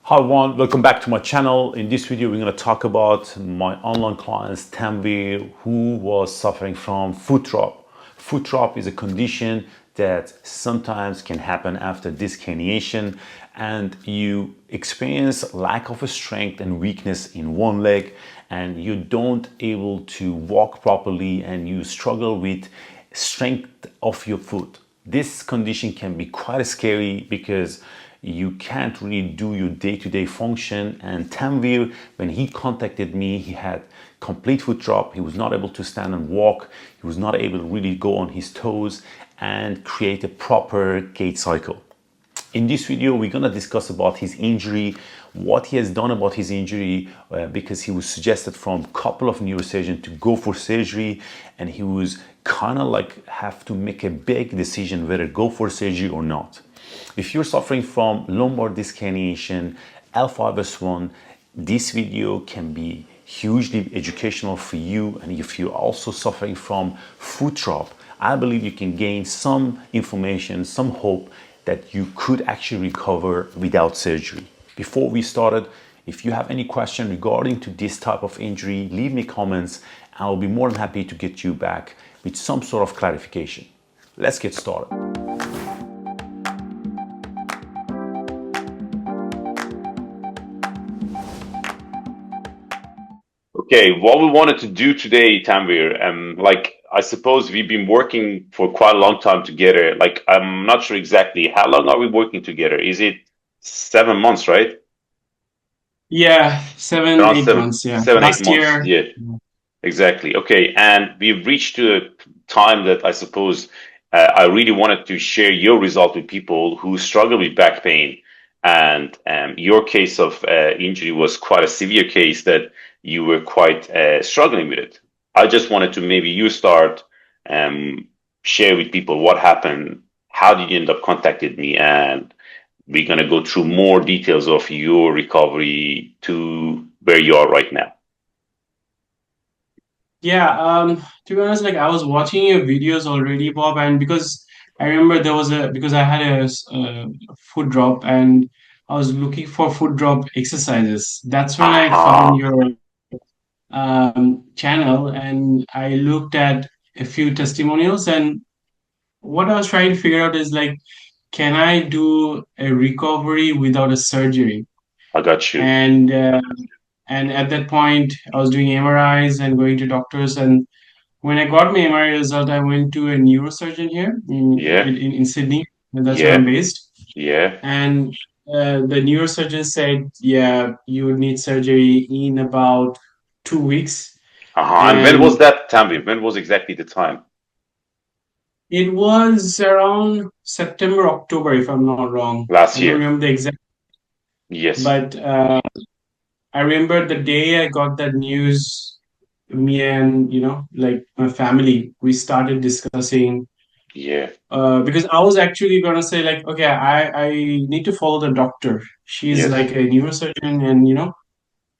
Hi everyone, welcome back to my channel. In this video, we're going to talk about my online clients, Tanvir, who was suffering from foot drop. Foot drop is a condition that sometimes can happen after disc herniation, and you experience lack of strength and weakness in one leg, and you don't able to walk properly, and you struggle with strength of your foot. This condition can be quite scary because you can't really do your day-to-day function. And Tanvir, when he contacted me, he had complete foot drop. He was not able to stand and walk. He was not able to really go on his toes and create a proper gait cycle. In this video, we're going to discuss about his injury, what he has done about his injury, because he was suggested from a couple of neurosurgeons to go for surgery, and he was kind of like have to make a big decision whether go for surgery or not. If you're suffering from lumbar disc herniation, L5S1, this video can be hugely educational for you. And if you're also suffering from foot drop, I believe you can gain some information, some hope that you could actually recover without surgery. Before we started, if you have any question regarding to this type of injury, leave me comments. I'll be more than happy to get you back with some sort of clarification. Let's get started. Okay, what we wanted to do today, Tanvir, I suppose we've been working for quite a long time together. I'm not sure exactly how long are we working together? Is it 7 months, right? Yeah, seven, Around 8 months. Yeah, 8 last months. year. Yeah, exactly. Okay, and we've reached to a time that I suppose I really wanted to share your result with people who struggle with back pain. And your case of injury was quite a severe case that you were quite struggling with it. I just wanted to maybe you start share with people what happened, how did you end up contacting me, and we're going to go through more details of your recovery to where you are right now. Yeah, to be honest, like I was watching your videos already, Bob, and because I remember because I had a foot drop and I was looking for foot drop exercises. That's when I found Uh-huh. your channel and I looked at a few testimonials. And what I was trying to figure out is like, can I do a recovery without a surgery? I got you. And and at that point, I was doing MRIs and going to doctors. And when I got my MRI result, I went to a neurosurgeon here Yeah, in Sydney, and that's where I'm yeah, based. yeah. And the neurosurgeon said, "Yeah, you would need surgery in about 2 weeks." Uh-huh. And when was And that, Tanvir? When was exactly the time? it was around September, October, if I'm not wrong. Last I don't year. remember the exact, Yes. but I remember the day I got that news. Me and like my family, we started discussing Yeah. because I was actually gonna say like, okay, I need to follow the doctor. She's Yes. like a neurosurgeon, and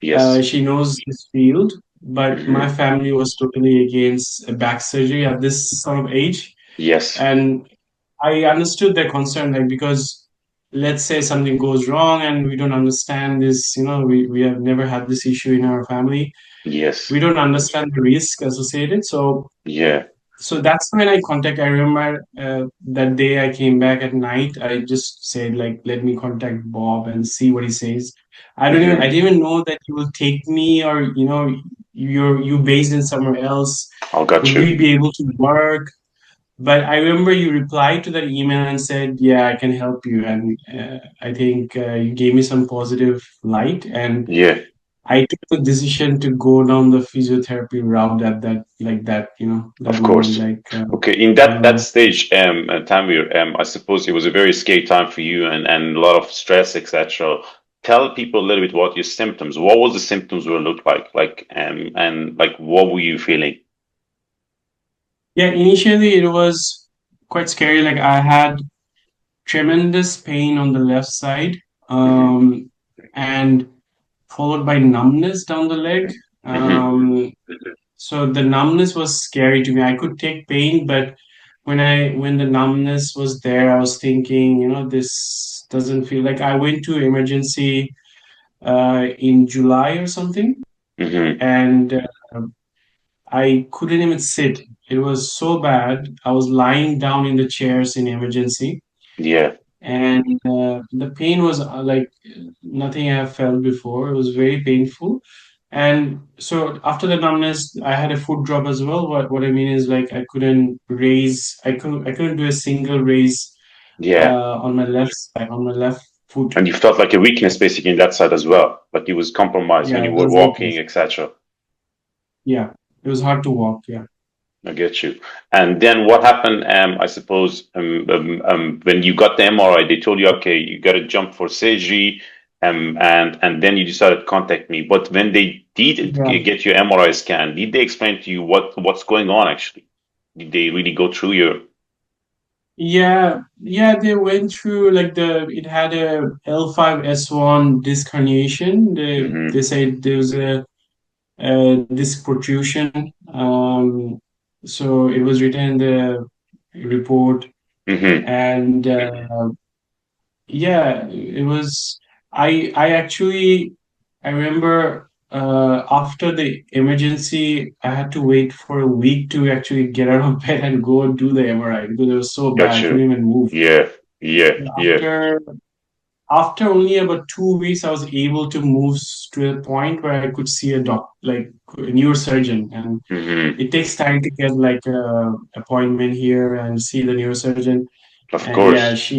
Yes. she knows this field. But my Mm-hmm. family was totally against a back surgery at this sort of age, Yes. and I understood their concern, like because let's say something goes wrong and we don't understand this, we have never had this issue in our family. Yes. We don't understand the risk associated. Yeah. So that's when I remember that day I came back at night. I just said like, let me contact Bob and see what he says. I Mm-hmm. didn't even know that you will take me, or you based in somewhere else. I got Would you. we be able to work? But I remember you replied to that email and said, yeah, I can help you. And I think you gave me some positive light, and Yeah. I took the decision to go down the physiotherapy route at that Of moment. course. Like, Okay. In that stage, Tanvir, I suppose it was a very scary time for you and a lot of stress, etc. Tell people a little bit what your symptoms. What was the symptoms were look like, and like what were you feeling? yeah, initially it was quite scary. Like, I had tremendous pain on the left side, Mm-hmm. and followed by numbness down the leg. Mm-hmm. So the numbness was scary to me. I could take pain, but when the numbness was there, I was thinking, this doesn't feel like. I went to emergency. in July or something, Hmm. and I couldn't even sit. It was so bad. I was lying down in the chairs in emergency, Yeah. and the pain was like nothing I have felt before. It was very painful. And so after the numbness, I had a foot drop as well. What I mean is like I couldn't raise, I couldn't do a single raise Yeah. on my left side, on my left foot. And you felt like a weakness basically in that side as well. Like it was compromised when Yeah, you it were was walking, weakness. etc. Yeah, it was hard to walk. Yeah. I get you. And then what happened? I suppose when you got the MRI, they told you, okay, you got to jump for surgery, and then you decided to contact me. But when they did Yeah. get your MRI scan, did they explain to you what's going on actually? Did they really go through your? Yeah, they went through like it had a L5S1 disc herniation. They Hmm. said there was disc protrusion. So it was written in the report, Hmm. and yeah, it was. I actually I remember after the emergency, I had to wait for a week to actually get out of bed and go and do the MRI because it was so bad. Got I couldn't you. even move. Yeah. Yeah. Yeah. After only about 2 weeks, I was able to move to a point where I could see like a neurosurgeon, and Hmm. it takes time to get like a appointment here and see the neurosurgeon. Of And yeah, course. she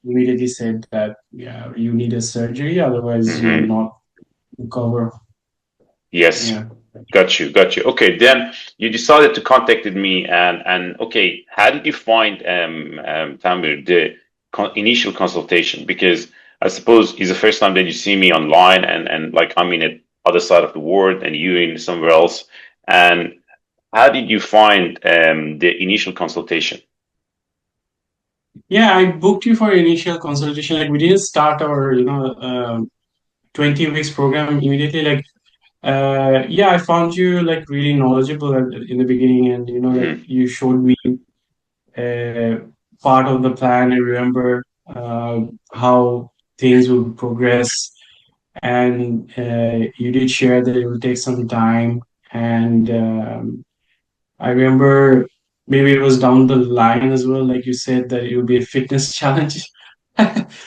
immediately said that yeah, you need a surgery, otherwise you will Hmm. not recover. Yes. Yeah. Got you, got you. Okay, then you decided to contacted me, and okay, how did you find Tanvir the initial consultation? Because I suppose it's the first time that you see me online, and like I'm in a other side of the world, and you in somewhere else. And how did you find the initial consultation? Yeah, I booked you for initial consultation. Like we didn't start our, 20 weeks program immediately. Like, yeah, I found you like really knowledgeable in the beginning, and like Hmm. you showed me uh, part of the plan. I remember how things would progress, and you did share that it will take some time. And I remember maybe it was down the line as well, like you said that it would be a fitness challenge.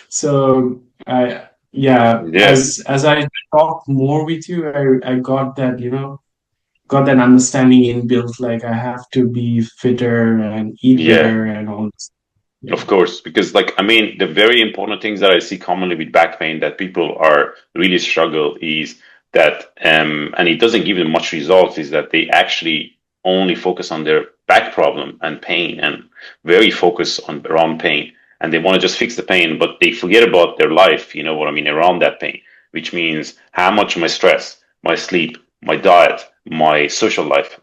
So I yeah, Yeah, as I talked more with you, I got that, got that understanding inbuilt, like I have to be fitter and eat yeah. better and all this. Yeah. Of course, because like I mean, the very important things that I see commonly with back pain that people are really struggle is that, and it doesn't give them much results, is that they actually only focus on their back problem and pain, and very focus on around pain, and they want to just fix the pain, but they forget about their life. You know what I mean, around that pain, which means how much my stress, my sleep, my diet, my social life,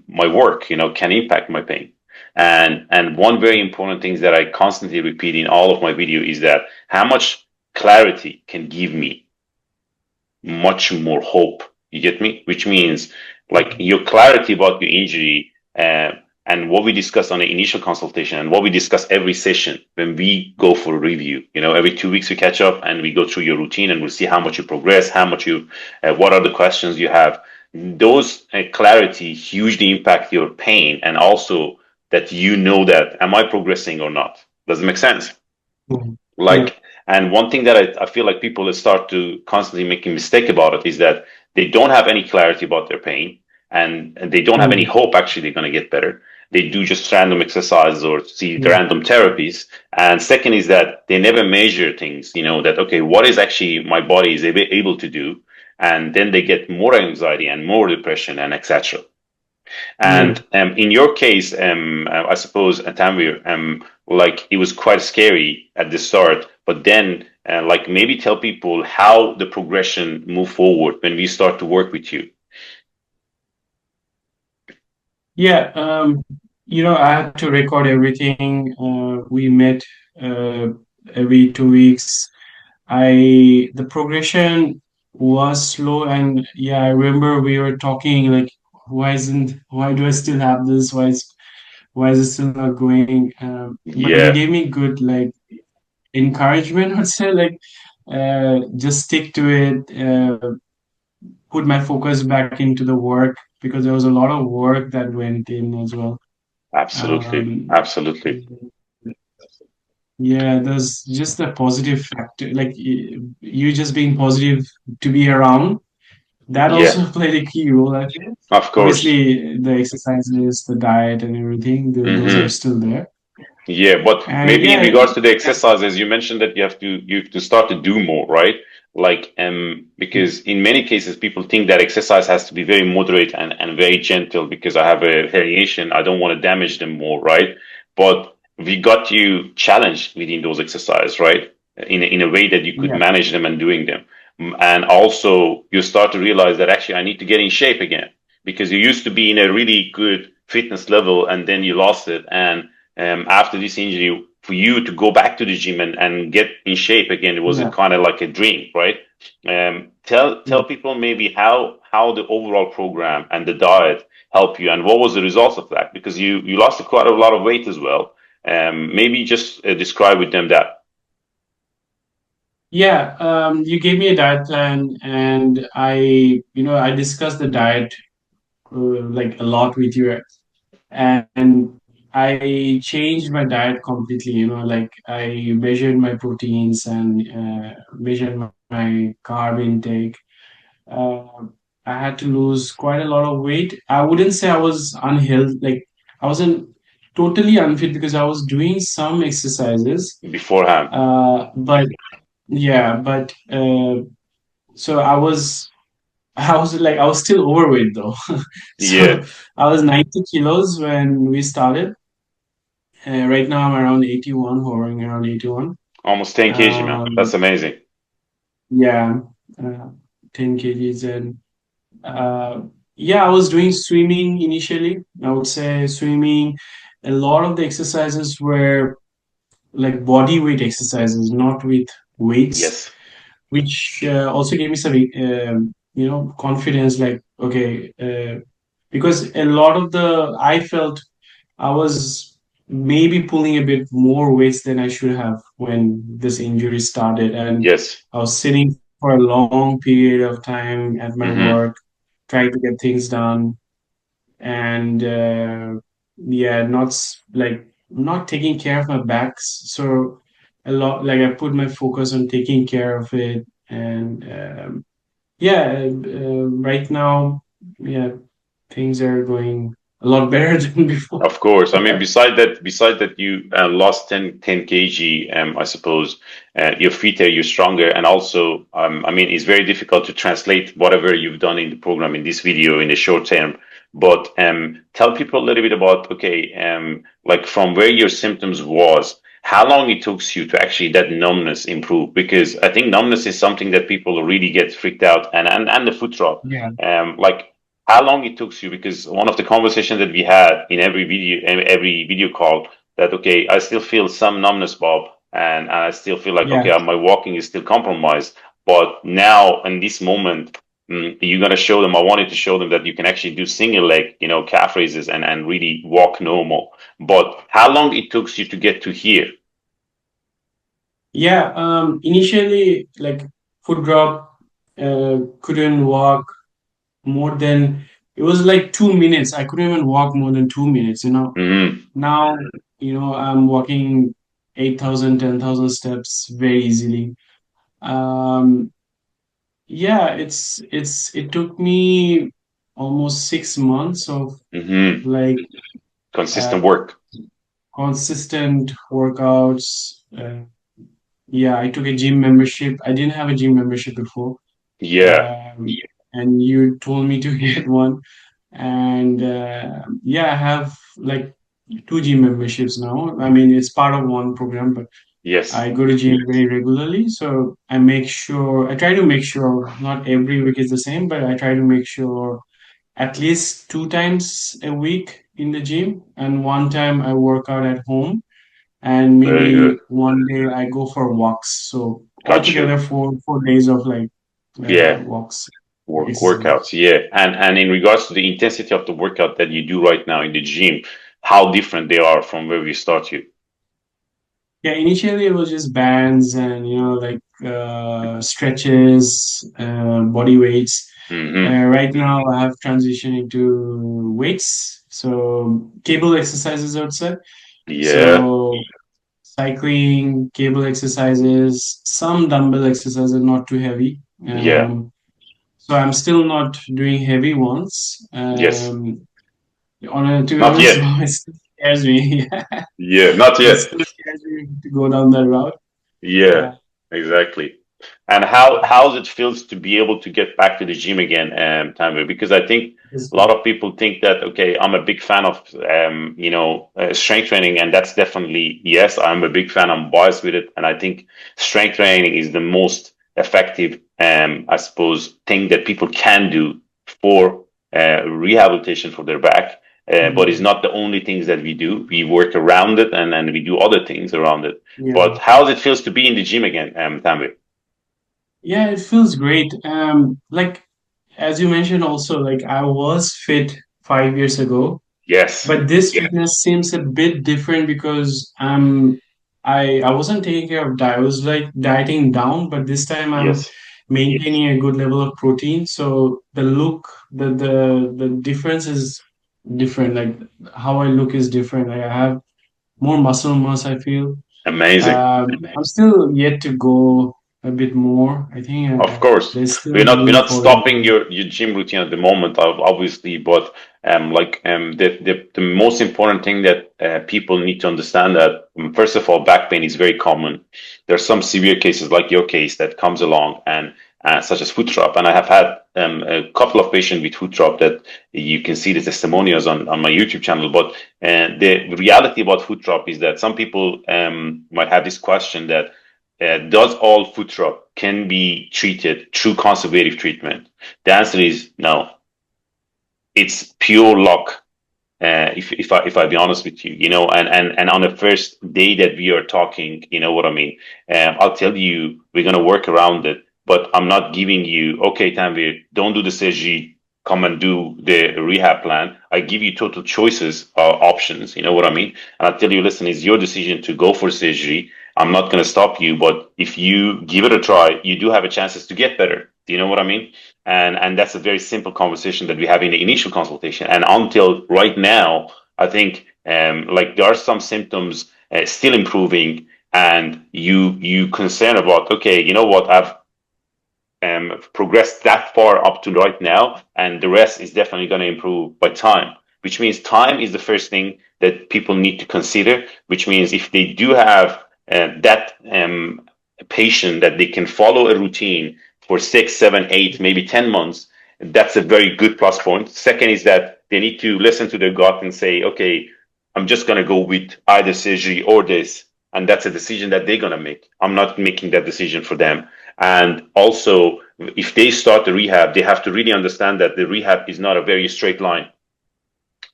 my work, can impact my pain. And one very important thing that I constantly repeat in all of my video is that how much clarity can give me much more hope. You get me? Which means like your clarity about your injury, and what we discuss on the initial consultation and what we discuss every session when we go for a review. Every 2 weeks we catch up and we go through your routine and we'll see how much you progress, how much what are the questions you have. Those clarity hugely impact your pain, and also that that am I progressing or not? Does it make sense? Mhm. Yeah. Like, and one thing that I feel like people start to constantly make a mistake about it is that they don't have any clarity about their pain, and they don't have any Mm. hope actually they're going to get better. They do just random exercises or see the Yeah. random therapies. And second is that they never measure things, that, okay, what is actually my body is able to do? And then they get more anxiety and more depression and etc. Yeah. And in your case, I suppose, Tanvir, like it was quite scary at the start, but then, like maybe tell people how the progression move forward when we start to work with you. Yeah. I had to record everything. We met uh, every 2 weeks. The progression was slow, and yeah, I remember we were talking like, why do I still have this? Why is it still not going? But you Yeah, gave me good like encouragement, I'd say. Like just stick to it, put my focus back into the work because there was a lot of work that went in as well. Absolutely, Um, absolutely. yeah, there's just a positive factor, like you just being positive to be around. That Yeah, also played a key role, I think. of course. Obviously, the exercises, the diet, and everything, those are Hmm. still there. Yeah, but And maybe in yeah, regards to the exercises, you mentioned that you have to start to do more, right? Like, because in many cases people think that exercise has to be very moderate and very gentle because I have a herniation, I don't want to damage them more, right? But we got you challenged within those exercises, right? In a way that you could yeah, manage them and doing them. And also you start to realize that actually I need to get in shape again because you used to be in a really good fitness level and then you lost it. And after this injury, for you to go back to the gym and get in shape again, it was a yeah, kind of like a dream, right? yeah. Tell people maybe how the overall program and the diet help you, and what was the results of that? Because you lost quite a lot of weight as well. Maybe just describe with them that. Yeah, you gave me a diet plan, and I discussed the diet like a lot with you, and I changed my diet completely. Like I measured my proteins and measured my carb intake. Uh, I had to lose quite a lot of weight. I wouldn't say I was unhealthy, like I wasn't totally unfit because I was doing some exercises. Beforehand. But yeah, but so I was still overweight though. Yeah, So I was 90 kilos when we started. Right now I'm around 81, hovering around 81. almost 10 kg, man. Um, That's amazing. yeah, uh, 10 kgs. And uh, yeah, I was doing swimming initially. I would say swimming. A lot of the exercises were like body weight exercises, not with weights, Yes. which also gave me some confidence. Like, okay, because a lot of the I felt I was maybe pulling a bit more weights than I should have when this injury started, and Yes. I was sitting for a long period of time at my Hmm. work trying to get things done. And yeah, like not taking care of my backs. So a lot, like I put my focus on taking care of it. And yeah, right now, yeah, things are going a lot better than before. Of course. I mean, beside that, you lost 10 kg. I suppose you're fitter, you're stronger, and also, I mean, it's very difficult to translate whatever you've done in the program in this video in the short term. But tell people a little bit about, okay, like from where your symptoms was, how long it took you to actually that numbness improve? Because I think numbness is something that people really get freaked out, and the foot drop. Yeah. Like how long it took you, because one of the conversations that we had in every video call, that okay, I still feel some numbness, Bob, and I still feel like Yeah. okay, my walking is still compromised, but now in this moment, you're going to show them, I wanted to show them that you can actually do single leg, calf raises, and really walk normal. But how long it took you to get to here? Yeah. Initially, like foot drop, couldn't walk more than it was like 2 minutes. I couldn't even walk more than 2 minutes. Hmm. Now, I'm walking 8,000, 10,000 steps very easily. Um, yeah, it took me almost 6 months of Hmm. like uh, Consistent work. consistent workouts. Yeah, I took a gym membership. I didn't have a gym membership before. Yeah. Um, and you told me to get one. And yeah, I have like two gym memberships now. I mean, it's part of one program, but Yes. I go to gym very regularly. So I try to make sure not every week is the same, but I try to make sure at least 2 times a week in the gym, and one time I work out at home, and Very good. maybe one day I go for walks. So Got you. altogether, four days of like Yeah. walks, Workouts, exercise. yeah. And in regards to the intensity of the workout that you do right now in the gym, how different they are from where we start you. Yeah, initially it was just bands and like stretches, body weights. Hmm. Right now, I have transitioned into weights, so cable exercises, I would say. Yeah, So cycling, cable exercises, some dumbbell exercises, not too heavy. yeah, So I'm still not doing heavy ones. yes. To be Not honest, yet. it still scares me. Yeah, not It yet. still scares me to go down that route. Yeah, Yeah, exactly. And how it feels to be able to get back to the gym again, Tanvir? Because I think it's a lot good. of people think that, okay, I'm a big fan of strength training, and that's definitely yes, I'm a big fan. I'm biased with it, and I think strength training is the most effective, I suppose, thing that people can do for rehabilitation for their back. But it's Mm, not the only things that we do. We work around it, and we do other things around it. yeah. But how it feels to be in the gym again, Tanvir? Yeah, it feels great. Like as you mentioned also, like I was fit 5 years ago, Yes, but this fitness seems a bit different because I wasn't taking care of diet. I was like dieting down, but this time I'm yes, maintaining a good level of protein. So the look, the difference is different. Like how I look is different. Like I have more muscle mass, I feel. amazing. I'm still yet to go a bit more. I think Of course, there's still we're room not for stopping improvement. your gym routine at the moment, obviously, but the most important thing that people need to understand that first of all, back pain is very common. There's some severe cases like your case that comes along, and such as foot drop, and I have had a couple of patients with foot drop that you can see the testimonials on my YouTube channel. But the reality about foot drop is that some people might have this question that does all foot drop can be treated through conservative treatment? The answer is no. It's pure luck. If I be honest with you, and on the first day that we are talking, you know what I mean. I'll tell you we're gonna work around it, but I'm not giving you okay, Tanvir, don't do the surgery. Come and do the rehab plan. I give you total choices, options. You know what I mean? And I tell you, listen, it's your decision to go for surgery. I'm not gonna stop you, but if you give it a try, you do have a chances to get better. Do you know what I mean? And that's a very simple conversation that we have in the initial consultation. And until right now, I think like there are some symptoms still improving, and you concern about, okay, you know what, I've progressed that far up to right now, and the rest is definitely going to improve by time. Which means time is the first thing that people need to consider. Which means if they do have that patient that they can follow a routine for 6, 7, 8, maybe 10 months, that's a very good plus point. Second is that they need to listen to their gut and say, okay, I'm just going to go with either surgery or this. And that's a decision that they're going to make. I'm not making that decision for them. And also, if they start the rehab, they have to really understand that the rehab is not a very straight line.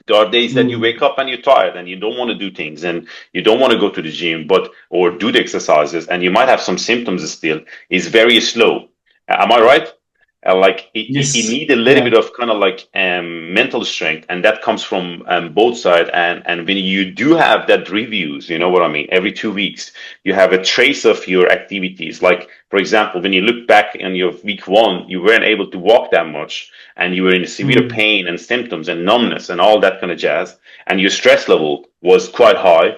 There are days that you Mm, wake up and you're tired and you don't want to do things and you don't want to go to the gym, but or do the exercises, and you might have some symptoms still. It's very slow. Am I right? Like it yes. need a little Yeah. bit of kind of like mental strength, and that comes from both sides. And when you do have that reviews, you know what I mean. Every 2 weeks, you have a trace of your activities. Like for example, when you look back in your week one, you weren't able to walk that much, and you were in severe Mm, pain and symptoms and numbness and all that kind of jazz, and your stress level was quite high,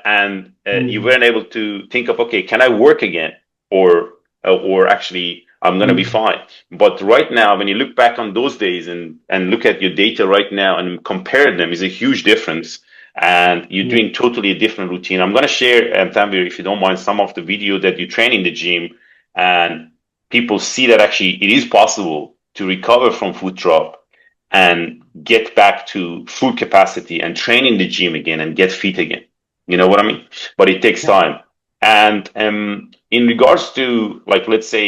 and you mm, weren't able to think of, okay, can I work again, or actually I'm going to be mm. fine. But right now, when you look back on those days and look at your data right now and compare them, is a huge difference. And you're Yeah. doing totally a different routine. I'm going to share, Tanvir, if you don't mind, some of the video that you train in the gym, and people see that actually it is possible to recover from foot drop and get back to full capacity and train in the gym again and get fit again. You know what I mean? But it takes Yeah. time. And in regards to, like, let's say,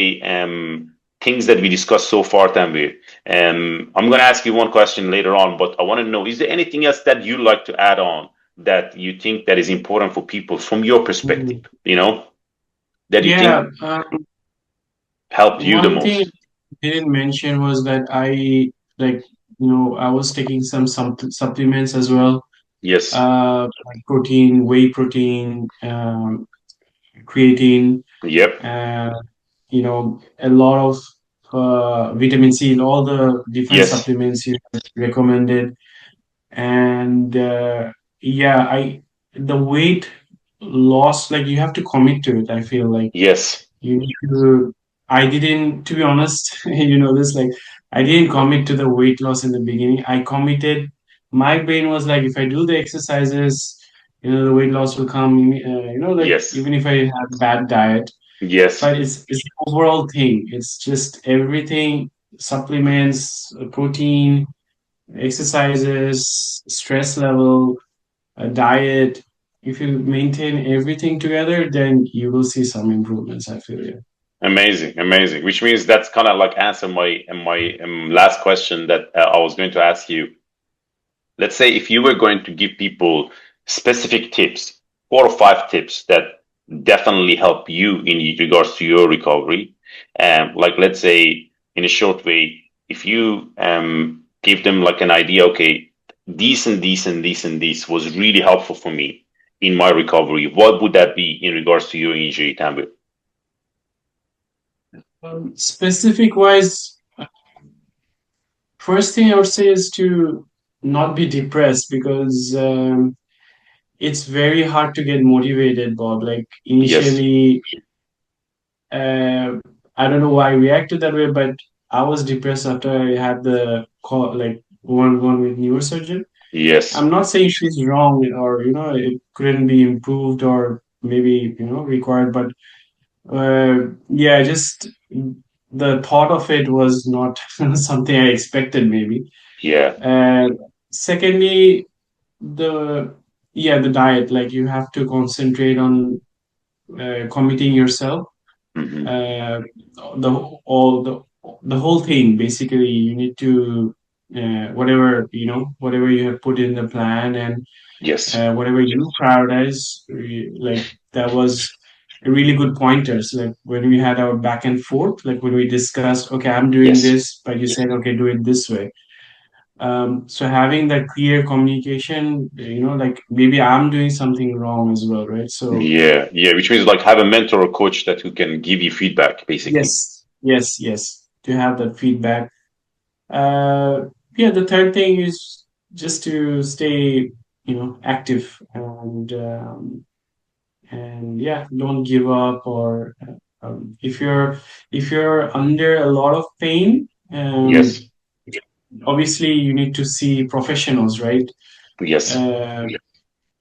things that we discussed so far, Tanvir, I'm going to ask you one question later on, but I want to know, is there anything else that you'd like to add on that you think that is important for people from your perspective, Mm. that you think Yeah. helped you the One thing most? I didn't mention was that like, I was taking some supplements as well. Yes. Like protein, whey protein, creatine. Yep. uh, a lot of vitamin C, all the different Yes. supplements you recommended. And yeah, the weight loss, like you have to commit to it. I feel like Yes. you need to. I didn't, to be honest, this, like, I didn't commit to the weight loss in the beginning. I committed. My brain was like, if I do the exercises, the weight loss will come. Like Yes. even if I have bad diet, Yes. but it's the overall thing. It's just everything: supplements, protein, exercises, stress level, diet. If you maintain everything together, then you will see some improvements, I feel. Yeah. Amazing, amazing. Which means that's kind of like answer my last question that I was going to ask you. Let's say if you were going to give people specific tips, 4 or 5 tips that definitely help you in regards to your recovery, like let's say in a short way, if you give them like an idea, okay, these and these and these and these was really helpful for me in my recovery. What would that be in regards to your injury, Tanvir? Specific wise, first thing I would say is to not be depressed, because it's very hard to get motivated, Bob. Like Yes, initially, uh, I don't know why I reacted that way, but I was depressed after I had the call, like one with neurosurgeon. yes, I'm not saying she's wrong, or it couldn't be improved, or maybe required, but yeah, just the thought of it was not something I expected, maybe. yeah, And secondly, the the diet, like you have to concentrate on committing yourself, hmm, uh, the all the whole thing. Basically, you need to whatever you have put in the plan, and yes, whatever you prioritize, like that was a really good pointers. Like when we had our back and forth, like when we discussed, okay, I'm doing yes. this, but you said, okay, do it this way. So having that clear communication, like maybe I'm doing something wrong as well, right? So Yeah, yeah, which means like have a mentor or coach that who can give you feedback, basically. yes, yes, yes, to have that feedback. Yeah, the third thing is just to stay, active, and yeah, don't give up. Or if you're under a lot of pain, Yes, obviously you need to see professionals, right? yes, uh,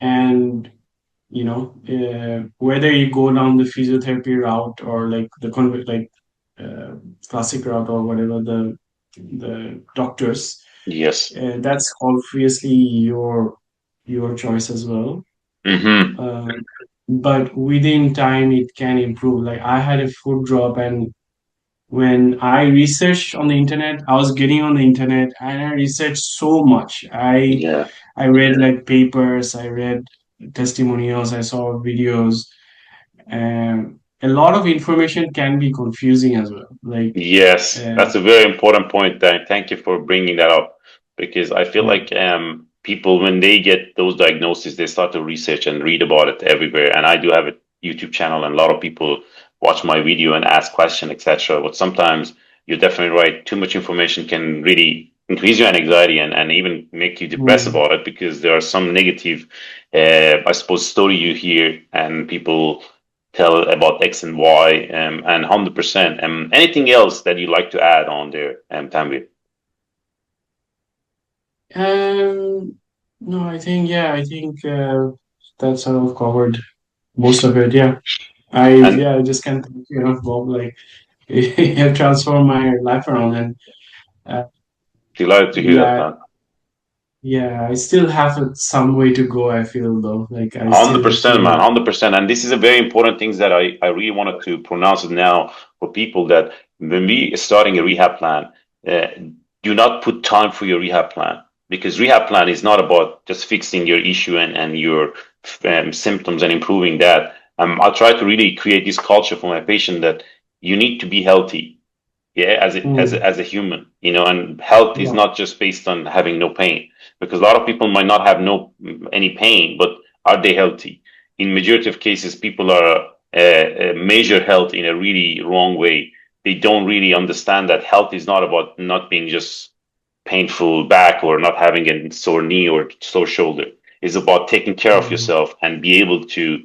and whether you go down the physiotherapy route, or like uh, classic route, or whatever, the doctors, yes. that's obviously your choice as well. Mm-hmm. um, but within time it can improve. Like I had a foot drop, and when I researched on the internet, I was getting on the internet and I researched so much. Yeah. I read like papers, I read testimonials, I saw videos, and a lot of information can be confusing as well. Like, Yes, uh, that's a very important point. Thank you for bringing that up because I feel yeah. like people when they get those diagnoses, they start to research and read about it everywhere. And I do have a YouTube channel, and a lot of people watch my video and ask questions, etc. But sometimes you're definitely right. Too much information can really increase your anxiety and even make you depressed Mm. about it because there are some negative, I suppose, story you hear and people tell about X and Y, and 100%. Anything else that you like to add on there, Tanvir? Um, no, I think that sort of covered most of it. Yeah. And I just can't thank you enough, Bob. Like, you have transformed my life around, and uh, delighted to hear that, yeah, man. yeah, I still have some way to go, I feel, though. Like, I Hundred still percent, man. feel, 100%. And this is a very important thing that I really wanted to pronounce it now for people that when we are starting a rehab plan, uh, do not put time for your rehab plan because rehab plan is not about just fixing your issue and your symptoms and improving that. I try to really create this culture for my patient that you need to be healthy, yeah, mm, as a human, and health is yeah, not just based on having no pain because a lot of people might not have no any pain, but are they healthy? In majority of cases people are measure health in a really wrong way. They don't really understand that health is not about not being just painful back or not having a sore knee or sore shoulder. It's about taking care of Mm. yourself and be able to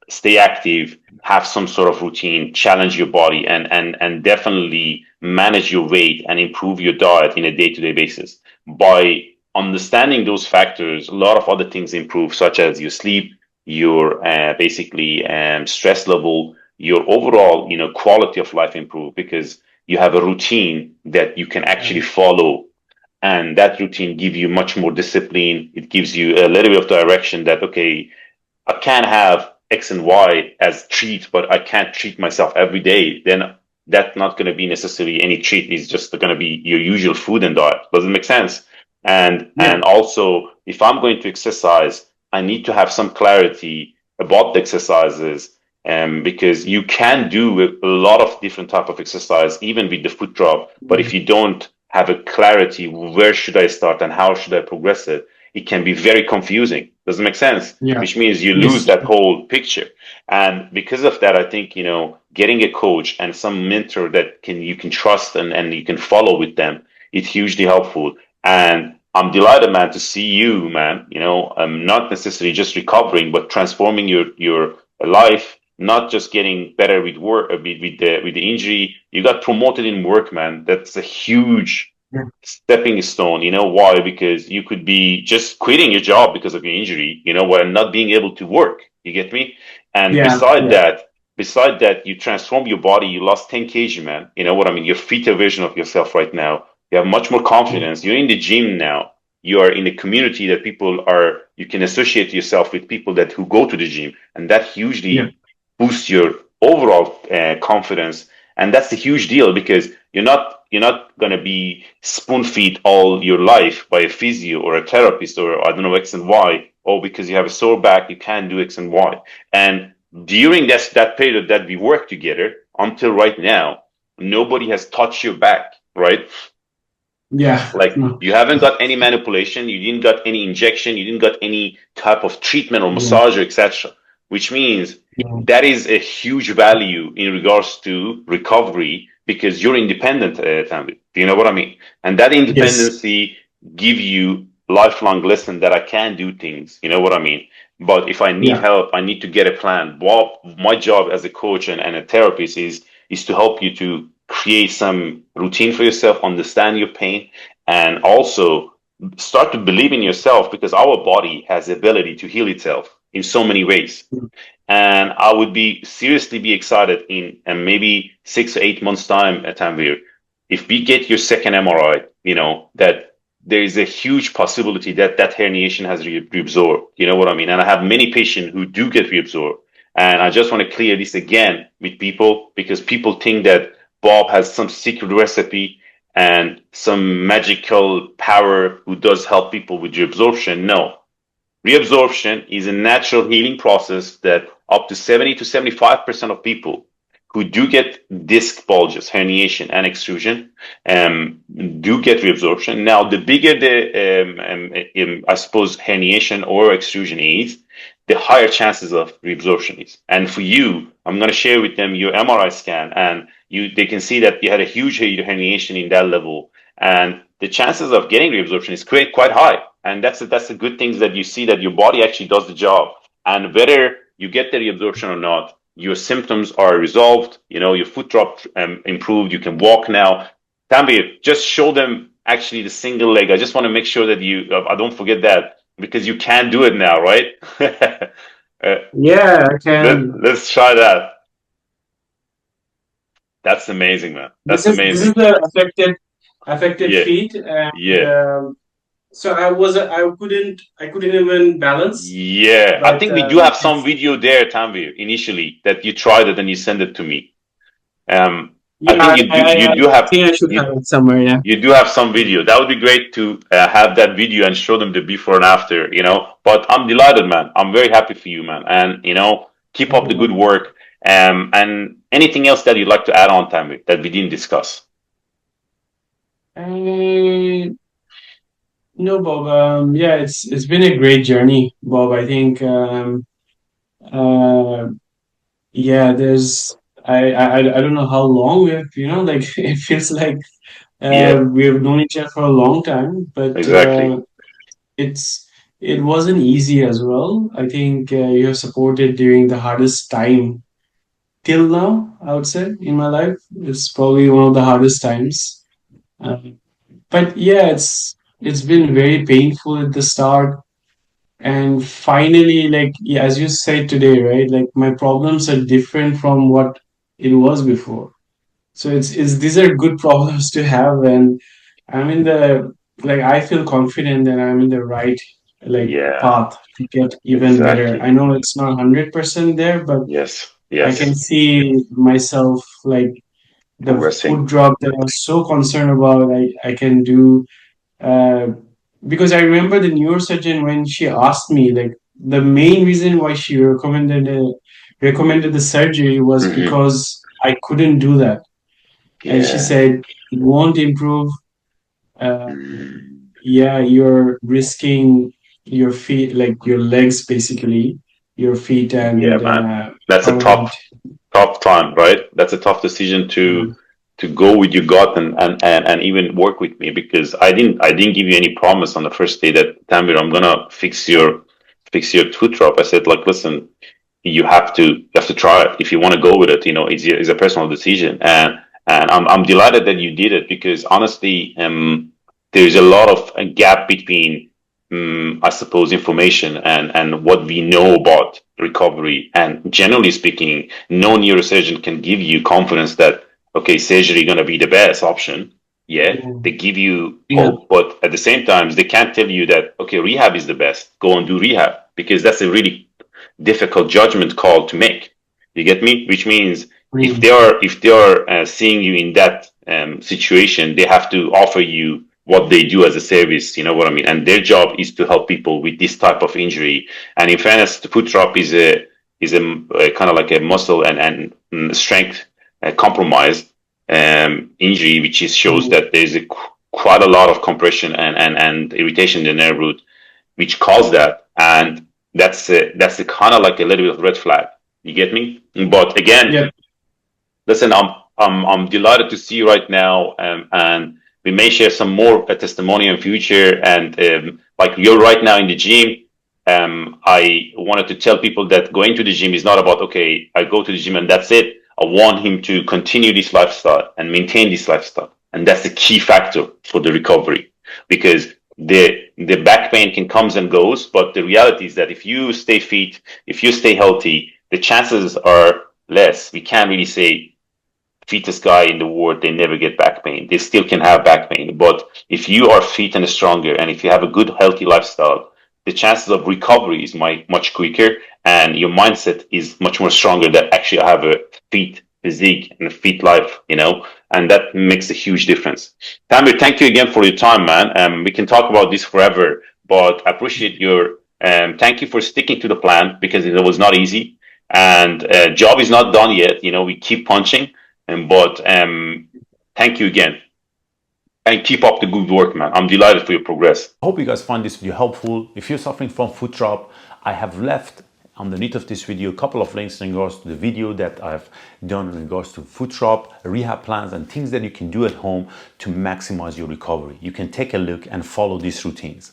stay active, have some sort of routine, challenge your body, and definitely manage your weight and improve your diet in a day-to-day basis. By understanding those factors, a lot of other things improve, such as your sleep, your basically stress level, your overall quality of life improve because you have a routine that you can actually follow, and that routine give you much more discipline. It gives you a little bit of direction that okay, I can't have X and Y as treat, but I can't treat myself every day. Then that's not going to be necessarily any treat. It's just going to be your usual food and diet. Does it make sense? Yeah. And also, if I'm going to exercise, I need to have some clarity about the exercises, because you can do a lot of different type of exercise, even with the foot drop. But if Mm. you don't have a clarity, where should I start and how should I progress it? It can be very confusing. Does it make sense? Yeah. Which means you lose Yes. that whole picture. And because of that, I think, getting a coach and some mentor that you can trust and you can follow with them, it's hugely helpful. And I'm delighted, man, to see you, man, not necessarily just recovering, but transforming your life, not just getting better with work, with the injury. You got promoted in work, man. That's a huge Yeah. stepping stone. You know why? Because you could be just quitting your job because of your injury, while not being able to work. You get me? And Yeah. Yeah. beside that, you transform your body. You lost 10 kg, man. You know what I mean? You're fitter version of yourself right now. You have much more Yeah. confidence. You're in the gym now. You are in a community that you can associate yourself with people that who go to the gym, and that Yeah. hugely boosts your overall confidence. And that's a huge deal because you're not going to be spoon feed all your life by a physio or a therapist or I don't know X and Y, or because you have a sore back you can't do X and Y. And during that period that we work together until right now, nobody has touched your back, right? Yeah. Like No. you haven't got any manipulation, you didn't got any injection, you didn't got any type of treatment or Yeah. massage or etc. Which means Yeah. that is a huge value in regards to recovery because you're independent, Tanvir. Do you know what I mean? And that Yes. independency give you lifelong lesson that I can do things. You know what I mean? But if I need Yeah. help, I need to get a plan. What my job as a coach and a therapist is to help you to create some routine for yourself, understand your pain, and also start to believe in yourself because our body has the ability to heal itself in so many ways. And I would be seriously be excited in and maybe 6 or 8 months time at Tanvir, if we get your second MRI, that there is a huge possibility that that herniation has reabsorbed. You know what I mean? And I have many patients who do get reabsorbed. And I just want to clear this again with people because people think that Bob has some secret recipe and some magical power who does help people with reabsorption. No, reabsorption is a natural healing process that up to 70 to 75% of people who do get disc bulges, herniation, and extrusion do get reabsorption. Now, the bigger I suppose, herniation or extrusion is, the higher chances of reabsorption is. And for you, I'm going to share with them your MRI scan, and they can see that you had a huge herniation in that level, and the chances of getting reabsorption is quite high. And that's the good things that you see that your body actually does the job. And whether you get the reabsorption or not, your symptoms are resolved. Your foot drop improved. You can walk now. Tanvir, just show them actually the single leg. I just want to make sure that I don't forget that because you can do it now, right? uh, Yeah. I can. let's try that. That's amazing, man. This That's is this is amazing. the affected Yeah, feet, and yeah. so I couldn't even balance, Yeah, I but think we do have some video there, Tanvir, initially that you tried it and you sent it to me. I yeah, think you do you I do have think I should have you it somewhere. Yeah. you do have some video. That would be great to have that video and show them the before and after. But I'm delighted, man. I'm very happy for you, man, and keep up the good work. And anything else that you'd like to add on, Tanvir, that we didn't discuss? Uh, no, Bob. Yeah, it's been a great journey, Bob. I think uh, yeah, there's I don't know how long we have, like it feels like Yeah, we've known each other for a long time, but exactly. it's it wasn't easy as well. I think you have supported during the hardest time till now, I would say, in my life. It's probably one of the hardest times. Um, but yeah, it's been very painful at the start. And finally, like yeah, as you said today, right? Like my problems are different from what it was before. So it's these are good problems to have, and I'm in the like I feel confident that I'm in the right like Yeah, path to get even better. I exactly. know it's not 100% there, but Yes, I can yes. see myself like the foot Progressing. drop that I was so concerned about. I can do uh, because I remember the neurosurgeon when she asked me like the main reason why she recommended the surgery was Hmm. because I couldn't do that, and she Yeah. said it won't improve. Uh, Mm. yeah, you're risking your feet, like your legs, basically your feet Yeah, and man. That's a permanent. tough time, right? That's a tough decision Yeah. to go with your gut and even work with me because I didn't give you any promise on the first day that Tanvir, I'm gonna fix your foot drop. I said like, listen, you have to try it if you want to go with it. It's a personal decision, and I'm delighted that you did it because honestly, there's a lot of a gap between, I suppose, information and what we know about recovery. And generally speaking, no neurosurgeon can give you confidence that okay, surgery gonna be the best option. Yeah, they give you Yeah. hope, but at the same time, they can't tell you that okay, rehab is the best. Go and do rehab because that's a really difficult judgment call to make. You get me? Which means if Mm. they are seeing you in that situation, they have to offer you what they do as a service. You know what I mean? And their job is to help people with this type of injury. And in fairness, the foot drop is a kind of like a muscle and strength compromise injury, which shows Mm. that there's quite a lot of compression and irritation in the nerve root, which caused that. And that's a kind of like a little bit of red flag. You get me? But again, Yeah. listen, I'm delighted to see you right now, and we may share some more testimony in future. And like you're right now in the gym. I wanted to tell people that going to the gym is not about okay, I go to the gym and that's it. I want him to continue this lifestyle and maintain this lifestyle, and that's the key factor for the recovery because the back pain can comes and goes, but the reality is that if you stay fit, if you stay healthy, the chances are less. We can't really say fittest guy in the world, they never get back pain. They still can have back pain. But if you are fit and stronger, and if you have a good, healthy lifestyle, the chances of recovery is much quicker, and your mindset is much more stronger that actually I have a fit physique and a fit life. And that makes a huge difference. Tamir, thank you again for your time, man. We can talk about this forever, but I appreciate your thank you for sticking to the plan because it was not easy. And job is not done yet. We keep punching but thank you again. And keep up the good work, man. I'm delighted for your progress. I hope you guys find this video helpful. If you're suffering from foot drop, I have left underneath of this video a couple of links in regards to the video that I've done in regards to foot drop, rehab plans, and things that you can do at home to maximize your recovery. You can take a look and follow these routines.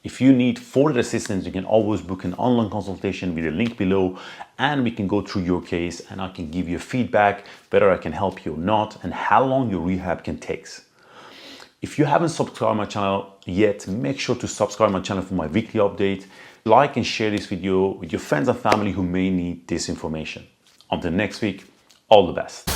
If you need further assistance, you can always book an online consultation with the link below, and we can go through your case and I can give you feedback, whether I can help you or not, and how long your rehab can take. If you haven't subscribed my channel yet, make sure to subscribe my channel for my weekly update. Like and share this video with your friends and family who may need this information. Until next week, all the best.